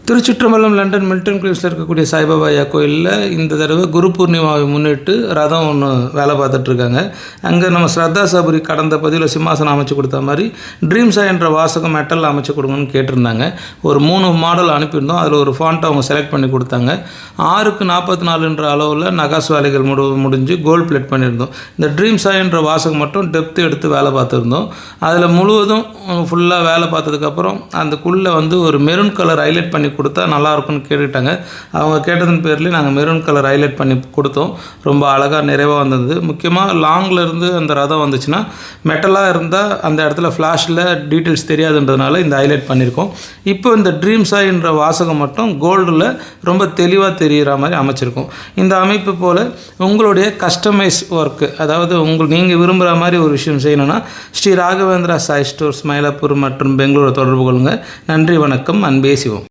திருச்சிற்றம்பலம் London Milton கிளீவ்ஸில் இருக்கக்கூடிய சாய்பாபா ஐயா கோயிலில் இந்த தடவை குரு பூர்ணிமாவை முன்னிட்டு ரதம் ஒன்று வேலை பார்த்துட்ருக்காங்க. அங்கே நம்ம ஸ்ரத்தா சபரி கடந்த பதிவில் சிம்மாசனம் அமைச்சு கொடுத்த மாதிரி ட்ரீம்ஸா என்ற வாசகம் மெட்டலில் அமைச்சு கொடுங்கன்னு கேட்டிருந்தாங்க. ஒரு 3 மாடல் அனுப்பியிருந்தோம். அதில் ஒரு ஃபாண்ட்டை அவங்க செலக்ட் பண்ணி கொடுத்தாங்க. 6:44 அளவில் நகாஸ் வேலைகள் முடிஞ்சு கோல்ட் பிளேட் பண்ணியிருந்தோம். இந்த ட்ரீம்ஸா என்ற வாசகம் மட்டும் டெப்த்து எடுத்து வேலை பார்த்துருந்தோம். அதில் முழுவதும் ஃபுல்லாக வேலை பார்த்ததுக்கப்புறம் அதுக்குள்ளே ஒரு மெரூன் கலர் ஹைலைட் பண்ணி கொடுத்தா நல்லாயிருக்குன்னு கேட்டுக்கிட்டாங்க. அவங்க கேட்டதன் பேர்லேயே நாங்கள் மெரூன் கலர் ஹைலைட் பண்ணி கொடுத்தோம். ரொம்ப அழகாக நிறைவாக வந்தது. முக்கியமாக லாங்கில் இருந்து அந்த ரதம் வந்துச்சுன்னா மெட்டலாக இருந்தால் அந்த இடத்துல ஃப்ளாஷில் டீட்டெயில்ஸ் தெரியாதுன்றதுனால இந்த ஹைலைட் பண்ணியிருக்கோம். இப்போ இந்த ட்ரீம்ஸா என்ற வாசகம் மட்டும் கோல்டில் ரொம்ப தெளிவாக தெரிகிற மாதிரி அமைச்சிருக்கோம். இந்த அமைப்பு போல் உங்களுடைய கஸ்டமைஸ் ஒர்க்கு, அதாவது நீங்கள் விரும்புகிற மாதிரி ஒரு விஷயம் செய்யணும்னா ஸ்ரீ ராகவேந்திரா சாய் ஸ்டோர்ஸ் மயிலாப்பூர் மற்றும் பெங்களூரை தொடர்பு கொள்ளுங்கள். நன்றி, வணக்கம், அன்பே சிவம்.